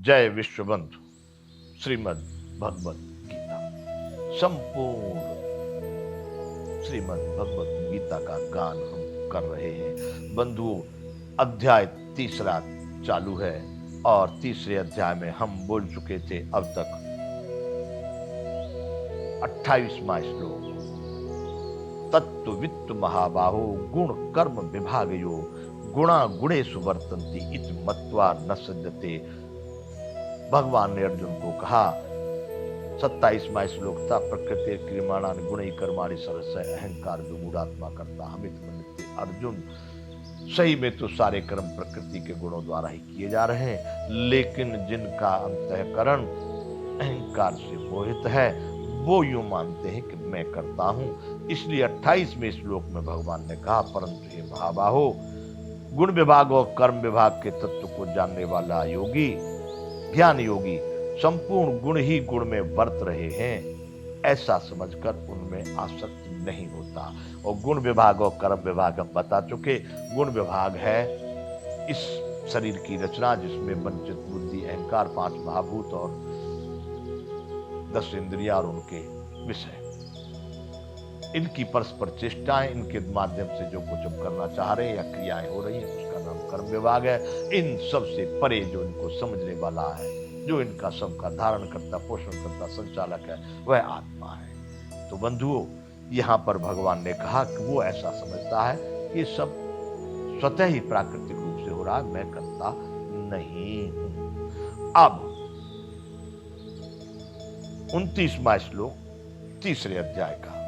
जय विश्वबंधु। श्रीमद् भगवत गीता। संपूर्ण श्रीमद् भगवत गीता का गान हम कर रहे हैं बंधुओं। अध्याय तीसरा चालू है और तीसरे अध्याय में हम बोल चुके थे अब तक 28वां श्लोक। तत्व वित्त महाबाहो गुण कर्म विभागयो गुणा गुणेषु वर्तन्ति इति मत्वा न सज्जते। भगवान ने अर्जुन को कहा, 27वां श्लोक था। प्रकृति क्रियमाणानि गुणैः कर्माणि सर्वस्य अहंकार विमूढ़ात्मा करता हमित मन्यते। अर्जुन, सही में तो सारे कर्म प्रकृति के गुणों द्वारा ही किए जा रहे हैं, लेकिन जिनका अंतःकरण अहंकार से मोहित है वो यूं मानते हैं कि मैं करता हूं। इसलिए 28वें श्लोक में भगवान ने कहा, परंतु हे महाबाहो, गुण विभाग और कर्म विभाग के तत्व को जानने वाला योगी, ज्ञान योगी संपूर्ण गुण ही गुण में वर्त रहे हैं, ऐसा समझकर उनमें आसक्त नहीं होता। और गुण विभाग और कर्म विभाग हम बता चुके। गुण विभाग है इस शरीर की रचना, जिसमें मन चित्त बुद्धि अहंकार 5 महाभूत और 10 इंद्रियां और उनके विषय, इनकी परस्पर चेष्टाएं, इनके माध्यम से जो कुछ हम करना चाह रहे हैं या क्रियाएं हो रही हैं, उसका नाम कर्म विभाग है। इन सब से परे जो इनको समझने वाला है, जो इनका सबका धारण करता, पोषण करता, संचालक है, वह आत्मा है। तो बंधुओं, यहाँ पर भगवान ने कहा कि वो ऐसा समझता है कि सब स्वतः ही प्राकृतिक रूप से हो रहा है, मैं करता नहीं हूं। अब 29वां श्लोक तीसरे अध्याय का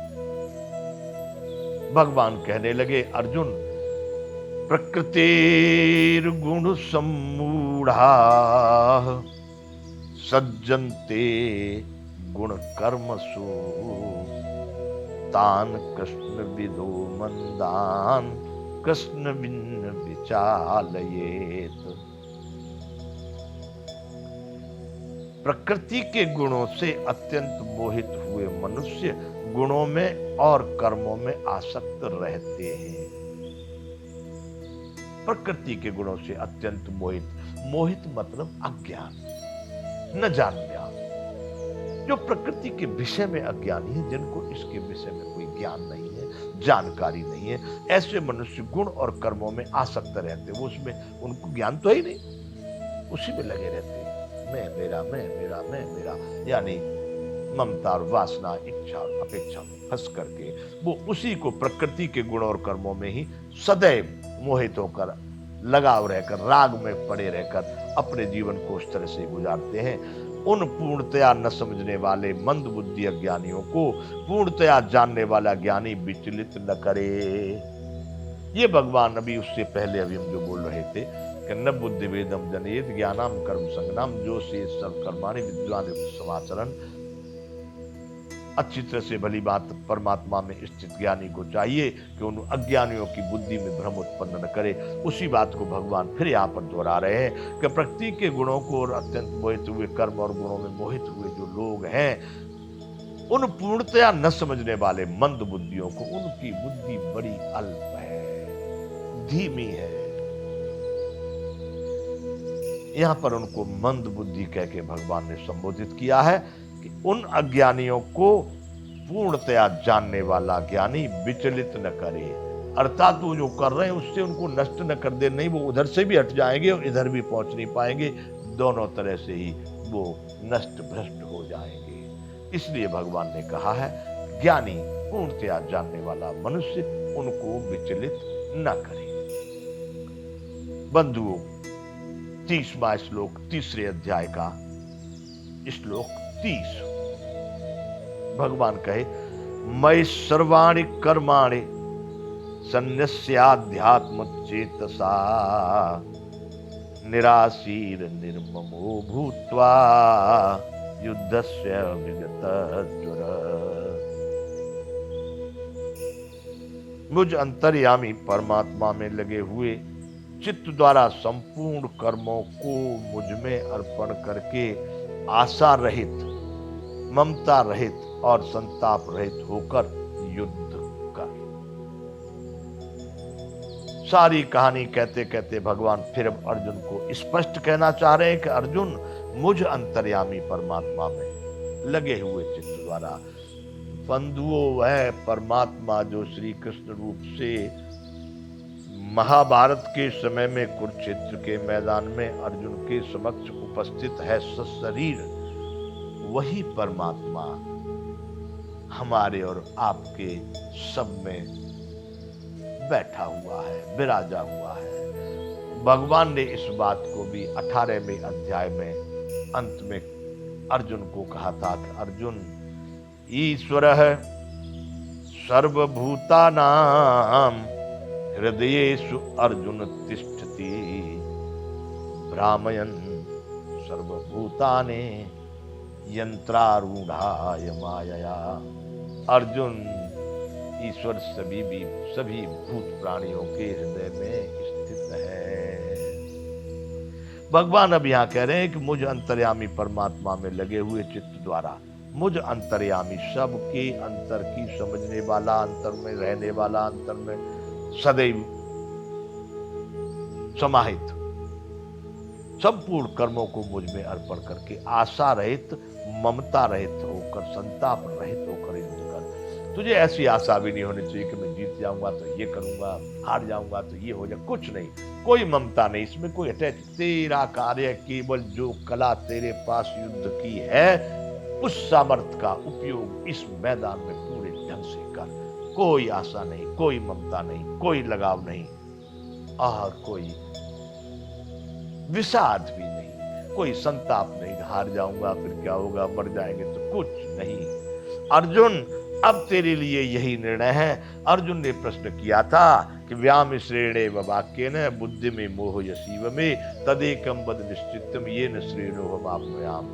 भगवान कहने लगे, अर्जुन, प्रकृतिर गुण सम्मूढ़ा सज्जन्ते गुण कर्मसु तान कृष्ण विदो मंदान कृष्ण बिन विचालयेत। प्रकृति के गुणों से अत्यंत मोहित हुए मनुष्य गुणों में और कर्मों में आसक्त रहते हैं। प्रकृति के गुणों से अत्यंत मोहित, मोहित मतलब अज्ञान, न जान ज्ञान। जो प्रकृति के विषय में अज्ञानी है, जिनको इसके विषय में कोई ज्ञान नहीं है, जानकारी नहीं है, ऐसे मनुष्य गुण और कर्मों में आसक्त रहते हैं। वो उसमें, उनको ज्ञान तो ही नहीं, उसी में लगे रहते हैं। मैं मेरा, मैं मेरा, मैं मेरा, यानी ममता और वासना, इच्छा और अपेक्षा में फंस करके वो उसी को, प्रकृति के गुण और कर्मों में ही सदैव मोहित होकर, लगाव रहकर, राग में पड़े रहकर अपने जीवन को उस तरह से गुजारते हैं। उन पूर्णतया न समझने वाले मंद बुद्धि अज्ञानियों को पूर्णतया जानने वाला ज्ञानी विचलित न करे। ये भगवान अभी उससे पहले अभी हम जो बोल रहे थे कि न बुद्धि वेदम जनेत ज्ञानम कर्म संगनम जो से सर्व कर्माणि विद्वान समाचरण। अच्छी तरह से भली बात परमात्मा में स्थित ज्ञानी को चाहिए कि उन अज्ञानियों की बुद्धि में भ्रम उत्पन्न न करे। उसी बात को भगवान फिर यहाँ पर दोहरा रहे हैं कि प्रकृति के गुणों को और अत्यंत मोहित हुए, कर्म और गुणों में मोहित हुए जो लोग हैं, उन पूर्णतया न समझने वाले मंद बुद्धियों को, उनकी बुद्धि बड़ी अल्प है, धीमी है। यहाँ पर उनको मंद बुद्धि कह के भगवान ने संबोधित किया है कि उन अज्ञानियों को पूर्णतया जानने वाला ज्ञानी विचलित न करे, अर्थात वो जो कर रहे हैं उससे उनको नष्ट न कर दे। नहीं, वो उधर से भी हट जाएंगे और इधर भी पहुंच नहीं पाएंगे, दोनों तरह से ही वो नष्ट भ्रष्ट हो जाएंगे। इसलिए भगवान ने कहा है, ज्ञानी पूर्णतया जानने वाला मनुष्य उनको विचलित न करे। बंधुओं, 30वां श्लोक तीसरे अध्याय का श्लोक 30 भगवान कहे, मयि सर्वाणि कर्माणि सन्न्यस्याध्यात्म चेतसा निराशीर निर्ममो भूत्वा युद्धस्य विगतज्वर। मुझ अंतर्यामी परमात्मा में लगे हुए चित्त द्वारा संपूर्ण कर्मों को मुझ में अर्पण करके आशा रहित, ममता रहित और संताप रहित होकर युद्ध कर। सारी कहानी कहते कहते भगवान फिर अर्जुन को स्पष्ट कहना चाह रहे हैं कि अर्जुन, मुझ अंतर्यामी परमात्मा में लगे हुए चित्त द्वारा। बंधुओं, वह परमात्मा जो श्री कृष्ण रूप से महाभारत के समय में कुरुक्षेत्र के मैदान में अर्जुन के समक्ष उपस्थित है सशरीर, वही परमात्मा हमारे और आपके सब में बैठा हुआ है, विराजा हुआ है। भगवान ने इस बात को भी 18वें अध्याय में अंत में अर्जुन को कहा था कि अर्जुन, ईश्वरः सर्वभूतानां हृदयेषु अर्जुन तिष्ठति भ्रामयन् सर्वभूतानि यंत्रारूढ़ाय मायया। अर्जुन, ईश्वर सभी भूत प्राणियों के हृदय में स्थित है। भगवान अब यहाँ कह रहे हैं कि मुझ अंतर्यामी परमात्मा में लगे हुए चित्त द्वारा, मुझ अंतर्यामी, सबके अंतर की समझने वाला, अंतर में रहने वाला, अंतर में सदैव समाहित, संपूर्ण कर्मों को मुझ में अर्पण करके आशा रहित, ममता रहित होकर, संताप रहित होकर युद्ध कर। तुझे ऐसी आशा भी नहीं होनी चाहिए कि मैं जीत जाऊंगा तो ये करूंगा, हार जाऊंगा तो ये हो जाए, कुछ नहीं, कोई ममता नहीं, इसमें कोई अटैच। तेरा कार्य केवल जो कला तेरे पास युद्ध की है उस सामर्थ्य का उपयोग इस मैदान में पूरे ढंग से कर। कोई आशा नहीं, कोई ममता नहीं, कोई लगाव नहीं और कोई विषाद भी नहीं, कोई संताप नहीं, हार जाऊंगा फिर क्या होगा, मर जाएंगे तो कुछ नहीं। अर्जुन, अब तेरे लिए यही निर्णय है। अर्जुन ने प्रश्न किया था कि व्याम श्रेणे वाक्येन बुद्धि में मोह यसीव में तदेकम वद निश्चितम येन श्रेणो हम आपमयाम।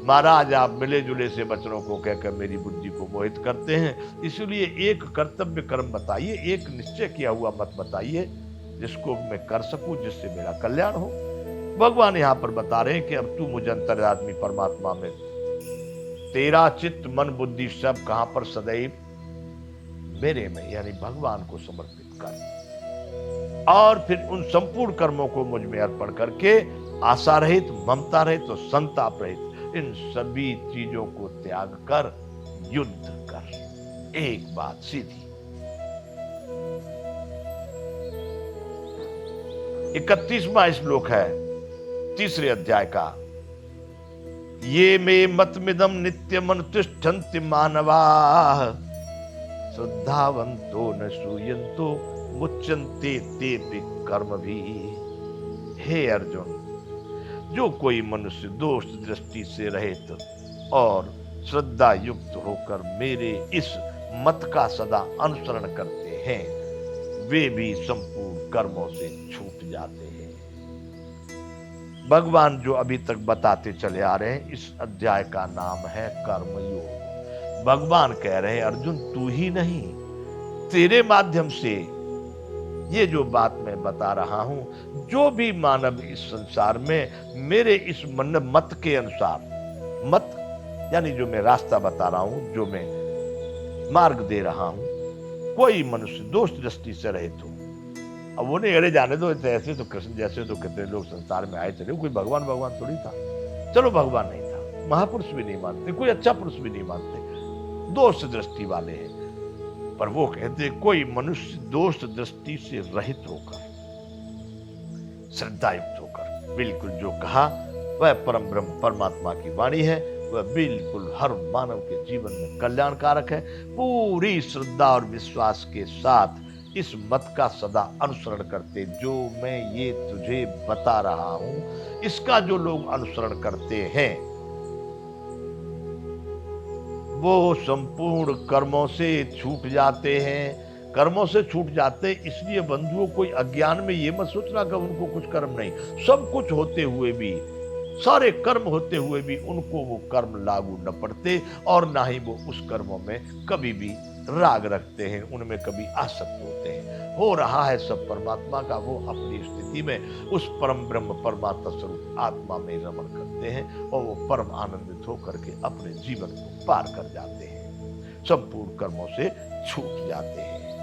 महाराज, आप मिले जुले से वचनों को कहकर मेरी बुद्धि को मोहित करते हैं, इसलिए एक कर्तव्य कर्म बताइए, एक निश्चय किया हुआ मत बताइए जिसको मैं कर सकूं, जिससे मेरा कल्याण हो। भगवान यहाँ पर बता रहे हैं कि अब तू मुझ अंतर्यामी परमात्मा में तेरा चित्त मन बुद्धि सब कहां पर, सदैव मेरे में यानी भगवान को समर्पित कर और फिर उन संपूर्ण कर्मों को मुझ में अर्पण करके आशा रहित, ममता रहित और संताप रहित इन सभी चीजों को त्याग कर युद्ध कर। एक बात सीधी। 31वां श्लोक है 3 अध्याय का। ये मे मतमिदं नित्यमनुतिष्ठन्ति मानवाः श्रद्धावन्तो न श्रूयन्तो मुच्यन्ते तेऽपि कर्मभिः। हे अर्जुन, जो कोई मनुष्य दोष दृष्टि से रहित और श्रद्धा युक्त होकर मेरे इस मत का सदा अनुसरण करते हैं, वे भी संपूर्ण कर्मों से छूट जाते हैं। भगवान जो अभी तक बताते चले आ रहे हैं, इस अध्याय का नाम है कर्मयोग। भगवान कह रहे हैं अर्जुन, तू ही नहीं, तेरे माध्यम से ये जो बात मैं बता रहा हूं, जो भी मानव इस संसार में मेरे इस मत के अनुसार, मत यानी जो मैं रास्ता बता रहा हूं, जो मैं मार्ग दे रहा हूं, कोई मनुष्य दोष दृष्टि से रहित हो। अब वो नहीं, अरे जाने दो, ऐसे तो कृष्ण जैसे तो कितने लोग संसार में आए चले, कोई भगवान थोड़ी था। चलो भगवान नहीं था, महापुरुष भी नहीं मानते, कोई अच्छा पुरुष भी नहीं मानते, दोष दृष्टि वाले हैं। पर वो कहते कोई मनुष्य दोष दृष्टि से रहित होकर, श्रद्धा युक्त होकर, बिल्कुल जो कहा वह परम ब्रह्म परमात्मा की वाणी है, वह बिल्कुल हर मानव के जीवन में कल्याणकारक है। पूरी श्रद्धा और विश्वास के साथ इस मत का सदा अनुसरण करते, जो मैं ये तुझे बता रहा हूं, इसका जो लोग अनुसरण करते हैं वो संपूर्ण कर्मों से छूट जाते हैं। कर्मों से छूट जाते, इसलिए बंधुओं कोई अज्ञान में ये मत सोचना कि उनको कुछ कर्म नहीं, सब कुछ होते हुए भी, सारे कर्म होते हुए भी उनको वो कर्म लागू न पड़ते और ना ही वो उस कर्मों में कभी भी राग रखते हैं, उनमें कभी आसक्त होते हैं। हो रहा है सब परमात्मा का, वो अपनी स्थिति में उस परम ब्रह्म परमात्मा स्वरूप आत्मा में रमण करते हैं और वो परम आनंदित होकर के अपने जीवन को पार कर जाते हैं, संपूर्ण कर्मों से छूट जाते हैं।